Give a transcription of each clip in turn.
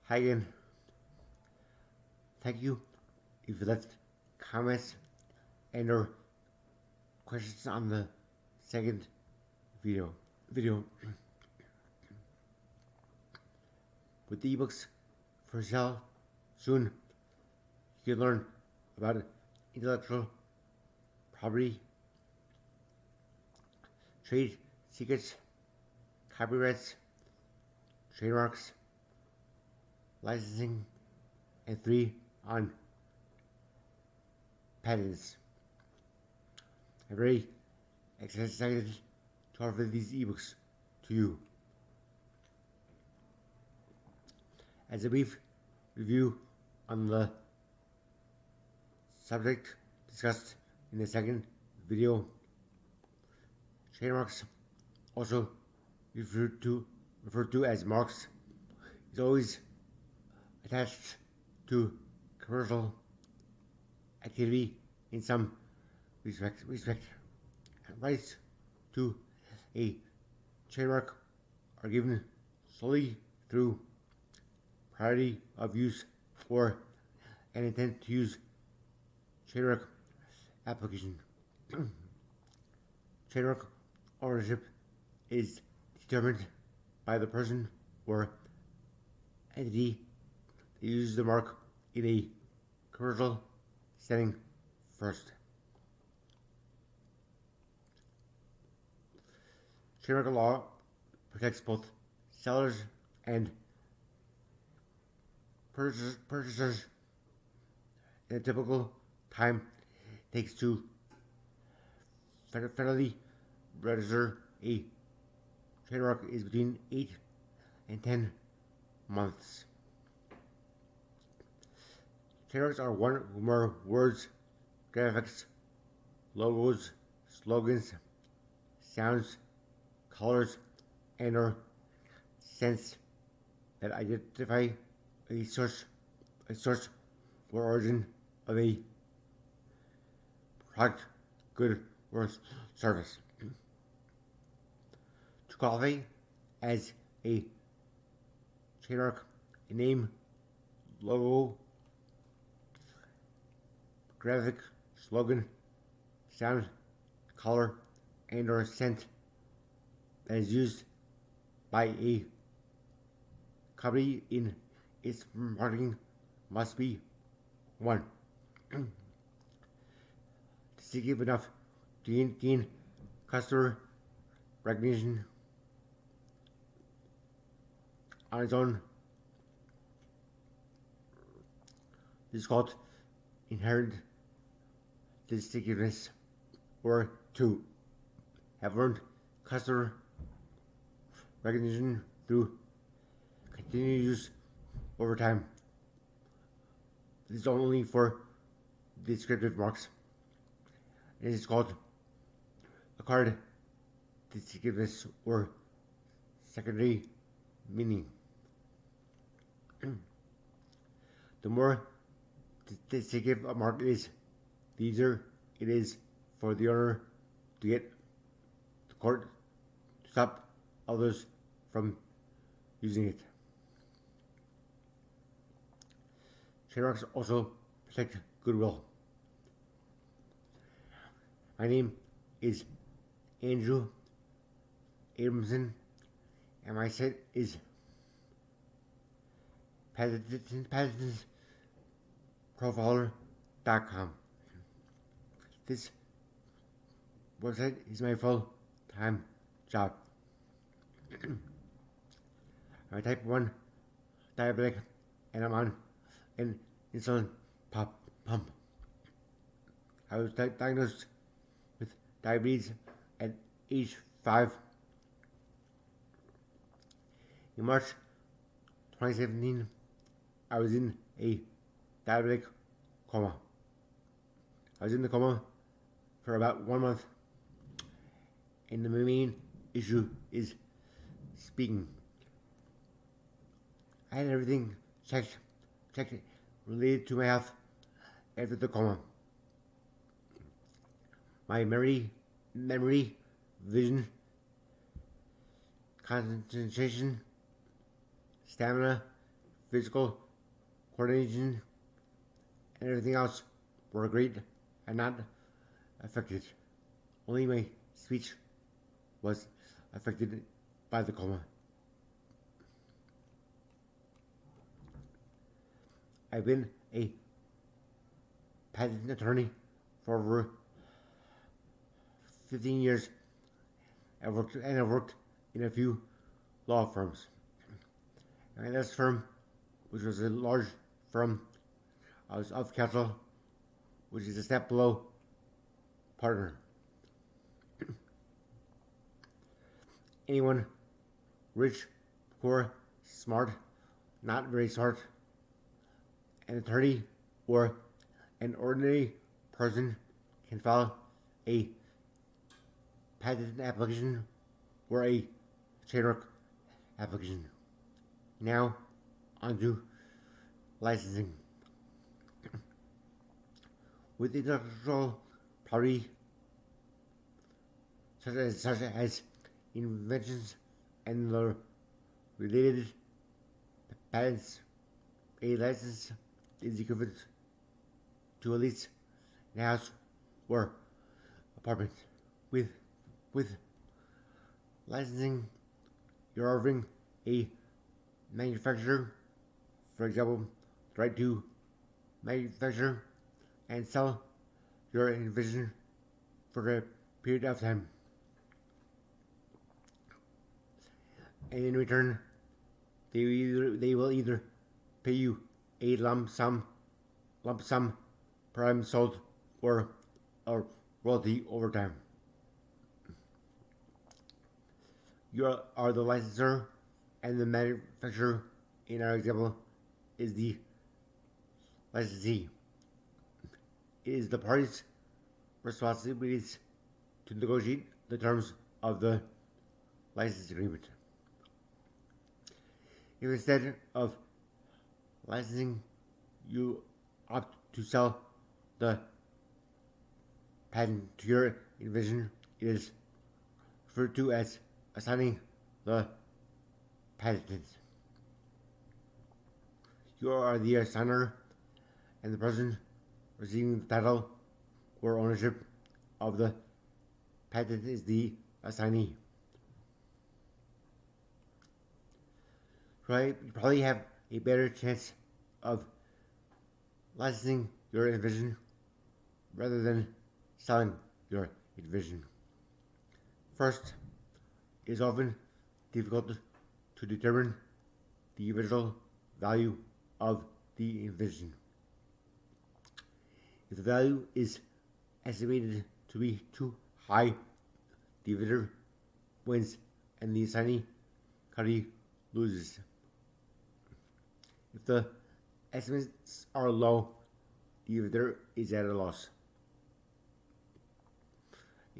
Hi again. Thank you if you left comments and or questions on the second video with the ebooks for sale soon. You can learn about intellectual property, trade secrets, copyrights, trademarks, licensing, and 3 on patents. I'm very excited to offer these ebooks to you. As a brief review on the subject discussed in the second video, trademarks, also referred to as marks, is always attached to commercial activity in some respect. Rights to a trademark are given solely through priority of use or an intent to use trademark application. Trademark ownership is determined by the person or entity that uses the mark in a commercial setting first. Trademark law protects both sellers and purchasers. In a typical time it takes to federally register a trademark is between 8 and 10 months. Trademarks are one or more words, graphics, logos, slogans, sounds, colors, and or scents that identify a source or origin of a product, good, or service. To qualify as a trademark, a name, logo, graphic, slogan, sound, color, and or scent that is used by a company in its marketing must be 1. Distinctive enough to gain customer recognition on its own. This is called inherent distinctiveness. Or 2. Have earned customer recognition through continued use over time. This is only for descriptive marks. It is called acquired distinctiveness or secondary meaning. The more distinctive a mark is, the easier it is for the owner to get the court to stop others from using it. Trademarks also protect goodwill. My name is Andrew Abramson, and my site is patentprofiler.com. This website is my full-time job. I'm a type 1 diabetic, and I'm on an insulin pump. I was diagnosed with diabetes at age 5. In March 2017, I was in a diabetic coma. I was in the coma for about 1 month, and the main issue is speaking. I had everything checked related to my health after the coma. My memory, vision, concentration, stamina, physical coordination and everything else were great and not affected. Only my speech was affected by the coma. I've been a patent attorney for over 15 years. I've worked in a few law firms. My last firm, which was a large firm, I was of counsel, which is a step below partner. Anyone, rich, poor, smart, not very smart, an attorney, or an ordinary person can file a patent application or a trademark application. Now, onto licensing. With intellectual property, such as inventions and the related patents, a license is equivalent to a lease in a house or apartment. With licensing, you're offering a manufacturer, for example, the right to manufacture and sell your invention for a period of time. And in return, they will either pay you a lump sum per item sold, or a royalty over time. You are the licensor, and the manufacturer, in our example, is the licensee. It is the parties' responsibilities to negotiate the terms of the license agreement. If instead of licensing, you opt to sell the patent to your invention, it is referred to as assigning the patent. You are the assigner, and the person receiving the title or ownership of the patent is the assignee. You probably have a better chance of licensing your invention rather than selling your invention. First, it is often difficult to determine the original value of the invention. If the value is estimated to be too high, the inventor wins and the assignee party loses. If the estimates are low, the inventor is at a loss.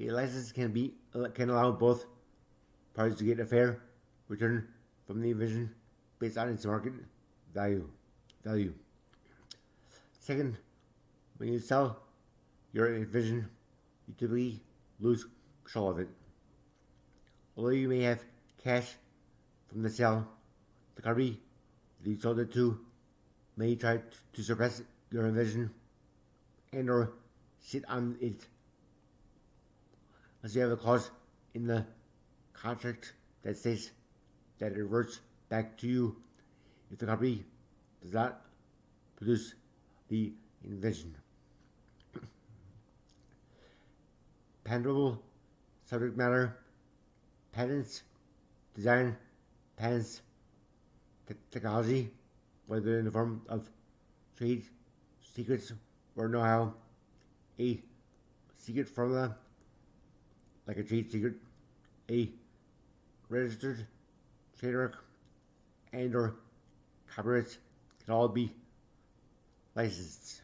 A license can allow both parties to get a fair return from the invention based on its market value. Second, when you sell your invention, you typically lose control of it. Although you may have cash from the sale, the company that you sold it to may try to suppress your invention and or sit on it, unless you have a clause in the contract that states that it reverts back to you if the company does not produce the invention. Patentable subject matter, patents, design, patents, technology, whether in the form of trade secrets or know-how, a secret formula, like a trade secret, a registered trademark, and or copyrights can all be licensed.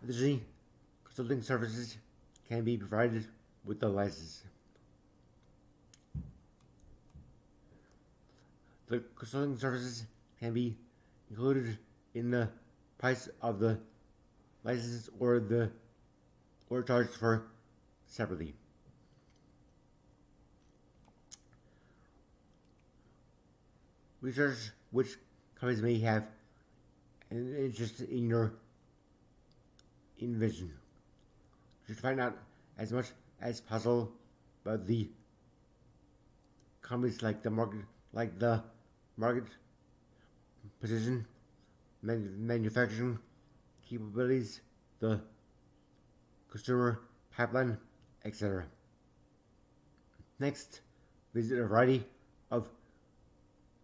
Additionally, consulting services can be provided with the license. The consulting services can be included in the price of the license or charged for separately. research which companies may have an interest in your invention. You should find out as much as possible about the companies like the market position, manufacturing capabilities, the consumer pipeline, etc. Next, visit a variety of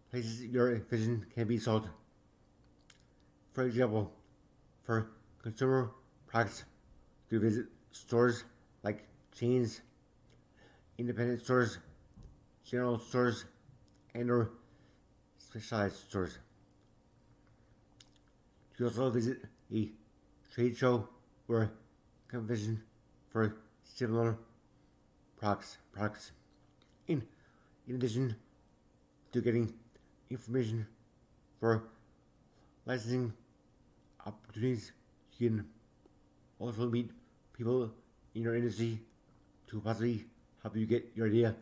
places your vision can be sold. For example, for consumer products, you visit stores like chains, independent stores, general stores, and or specialized stores. You also visit a trade show or convention for similar products. In addition to getting information for licensing opportunities, you can also meet people in your industry to possibly help you get your idea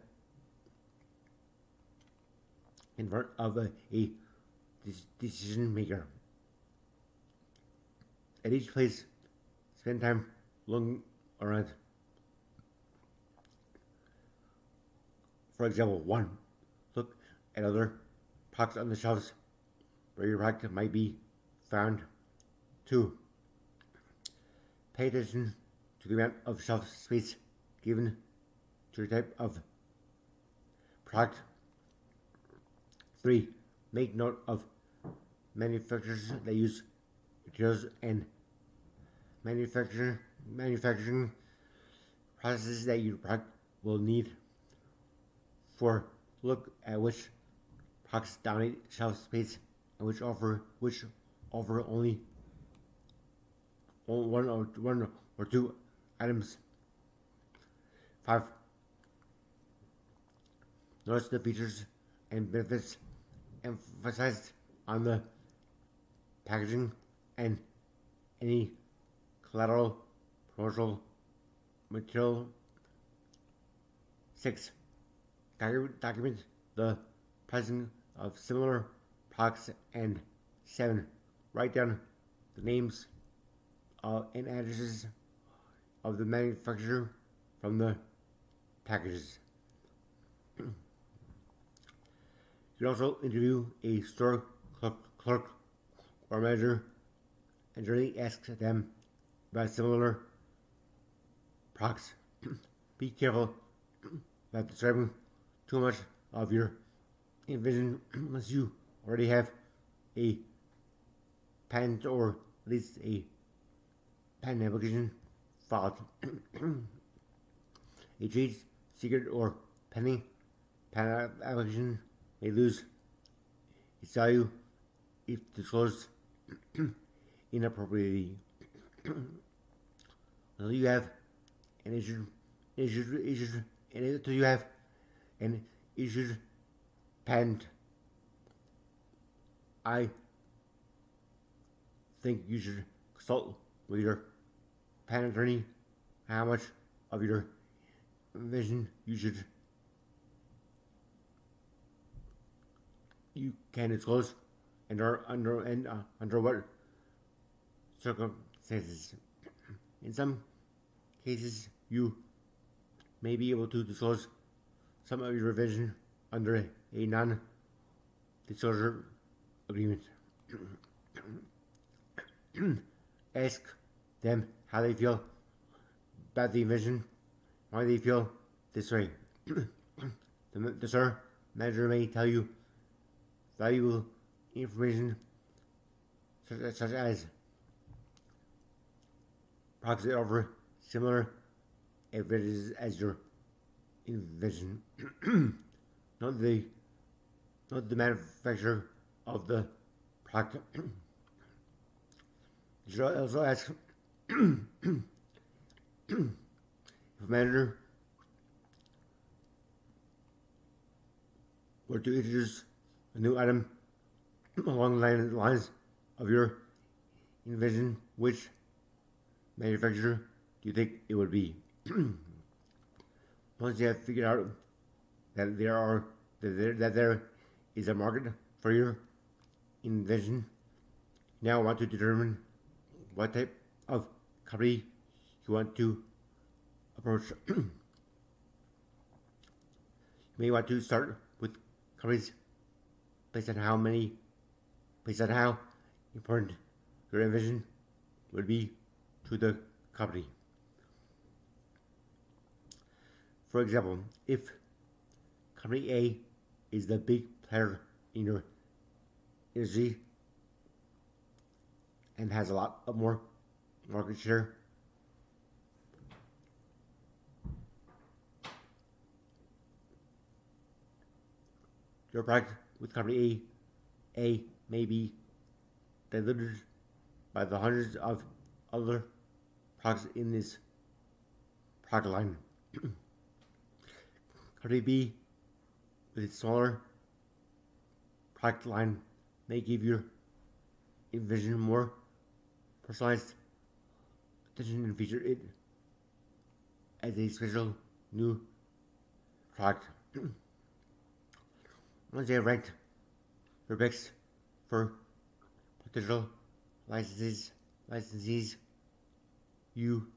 in front of a decision maker. At each place, spend time looking around. For example, 1. Look at other products on the shelves where your product might be found. 2. Pay attention to the amount of shelf space given to your type of product. 3. Make note of manufacturers that use materials and manufacturing processes that your product will need. 4. Look at which products dominate shelf space and which offer only one or two items. 5. Notice the features and benefits emphasized on the packaging and any collateral promotional material. 6. Document the pricing of similar products. And 7. Write down the names and addresses of the manufacturer from the packages. You can also interview a store clerk or manager and generally ask them about similar products. Be careful about describing too much of your invention unless you already have a patent or at least a patent application filed. A trade secret or pending patent application may lose its value if disclosed inappropriately. Until you have an issued patent, I think you should consult with your patent attorney how much of your invention you can disclose and under what circumstances. In some cases, you may be able to disclose some of your invention under a non-disclosure agreement. Ask them how they feel about the invention, why they feel this way. The store manager may tell you valuable information such as products that offer similar advantages as your invention. not the manufacturer of the product. You should also ask if a manager were to introduce a new item along the lines of your invention, which manufacturer do you think it would be? Once you have figured out that there is a market for your invention. Now want to determine what type of company you want to approach. You may want to start with companies based on how important your invention would be to the company. For example, if company A is the big player in your industry and has a lot of more market share, your product with company A may be diluted by the hundreds of other products in this product line. Company B, with its smaller product line, may give your invention more personalized attention and feature it as a special new product. Once you have ranked your picks for potential licensees, you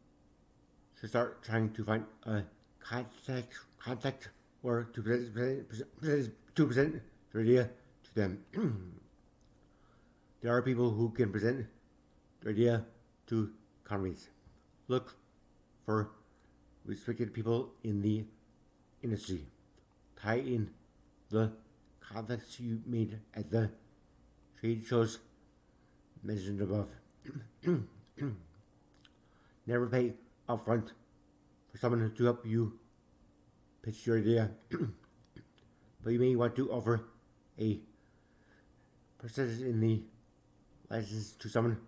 should start trying to find a contact or to present your idea to them. There are people who can present your idea to companies. Look for respected people in the industry. Tie in the contacts you made at the trade shows mentioned above. Never pay upfront for someone to help you pitch your idea, but you may want to offer a percentage in the license to someone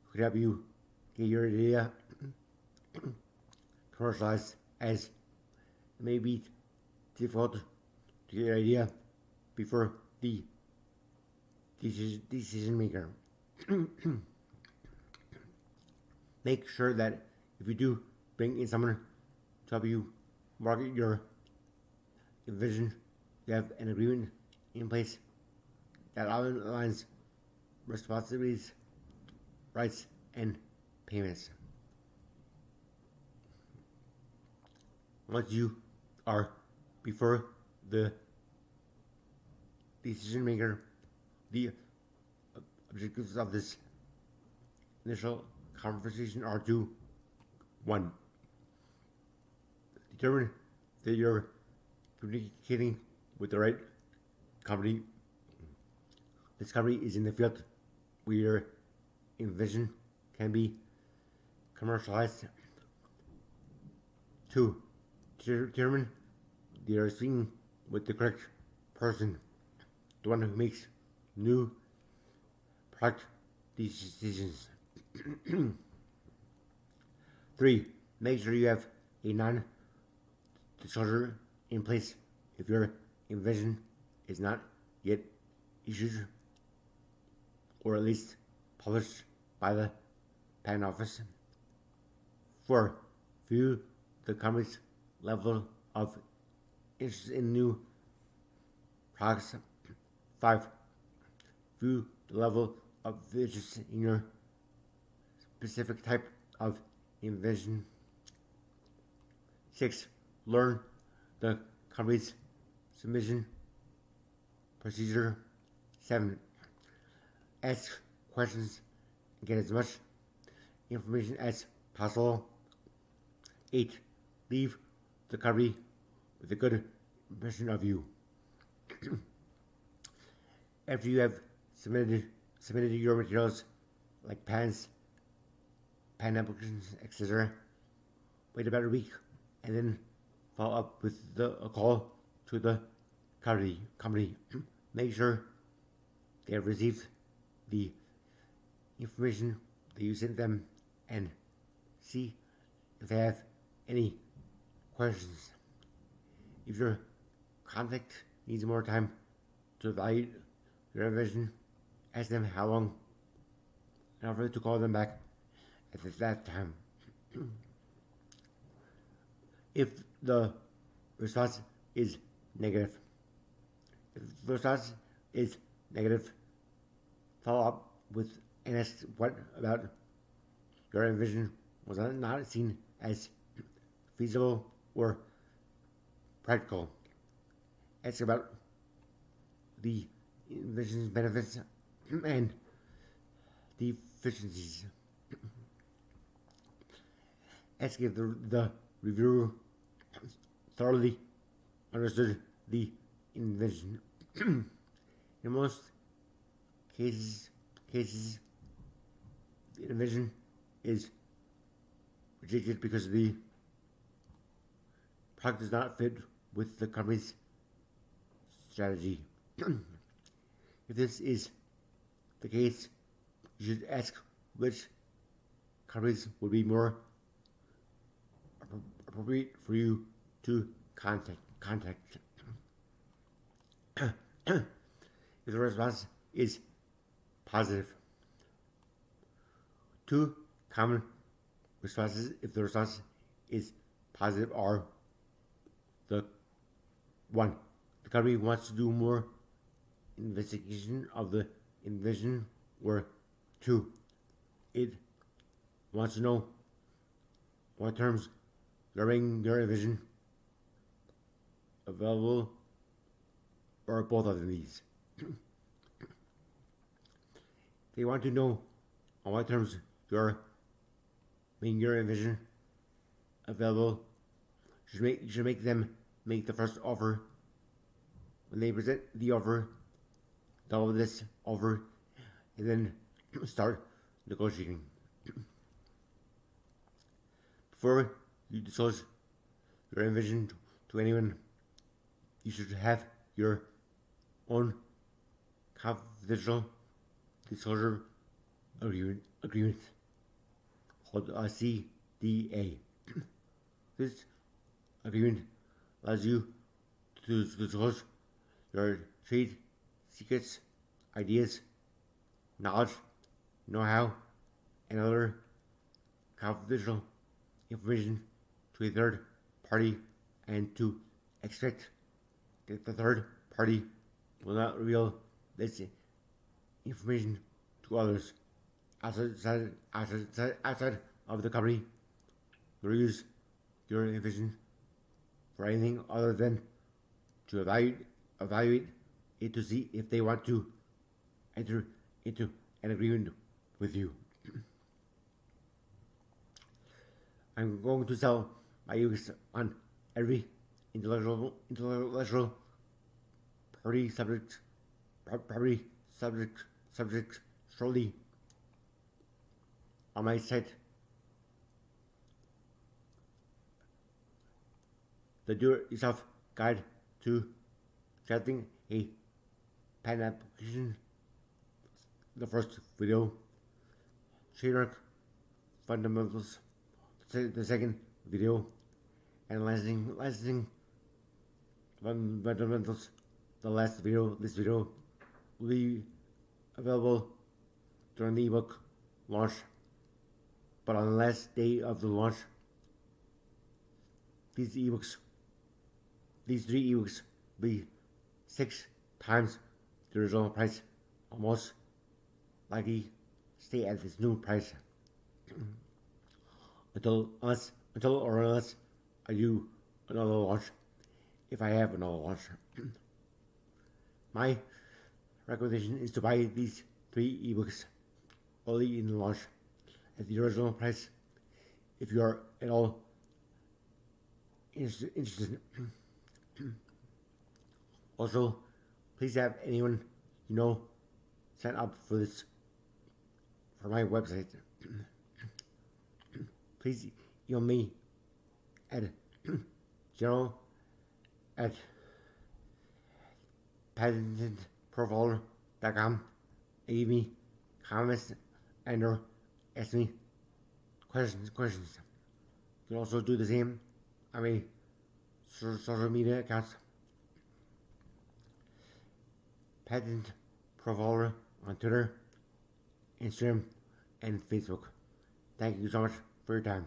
who can help you get your idea commercialized, as it may be difficult to get your idea before the decision maker. Make sure that if you do bring in someone to help you market your vision, you have an agreement in place that outlines responsibilities, rights, and payments. Once you are before the decision maker, the objectives of this initial conversation are to: 1. Determine that you're communicating with the right company. This company is in the field where your invention can be commercialized. 2. Determine that you're speaking with the correct person, the one who makes new product decisions. 3. Make sure you have a non-disclosure in place if your invention is not yet issued or at least published by the patent office. 4. View the company's level of interest in new products. 5. View the level of interest in your specific type of invention. 6. Learn the company's submission procedure. 7. Ask questions and get as much information as possible. 8. Leave the company with a good impression of you. After you have submitted your materials like patents, patent applications, etc., wait about a week and then follow up with a call to the company. Make sure they have received the information that you sent them and see if they have any questions. If your contact needs more time to evaluate your invention, ask them how long and offer to call them back at that time. If the response is negative, if the response is negative follow-up with and asked what about your envision was not seen as feasible or practical. Ask about the envision's benefits and deficiencies. Ask if the reviewer thoroughly understood the invention. In most cases, the invention is rejected because the product does not fit with the company's strategy. If this is the case, you should ask which companies would be more appropriate for you to contact. If the response is positive. Two common responses if the response is positive are the one, the company wants to do more investigation of the invention, or two, it wants to know what terms during your invention available, or both of these. They want to know on what terms you're making your invention available. You should make them make the first offer. When they present the offer, double this offer, and then start negotiating. Before you disclose your invention to anyone, you should have your own confidential disclosure agreement called a CDA. This agreement allows you to disclose your trade secrets, ideas, knowledge, know-how, and other confidential information to a third party, and to expect that the third party will not reveal this information to others outside of the company, or use your information for anything other than to evaluate it to see if they want to enter into an agreement with you. I'm going to sell my ebooks on every intellectual property subject shortly on my site. The do-it-yourself guide to drafting a patent application, the first video, trademark fundamentals, the second video, and licensing fundamentals, the last video. This video will be available during the ebook launch, but on the last day of the launch, these three ebooks will be 6 times the original price, almost likely stay at this new price until unless I do another launch, if I have another launch. My recommendation is to buy these 3 ebooks early in the launch at the original price if you are at all interested. Also, please have anyone you know sign up for my website. Please email me at general@patentedprofiler.com and give me comments and or ask me questions. You can also do the same on my social media accounts. Patent Profiler on Twitter, Instagram, and Facebook. Thank you so much for your time.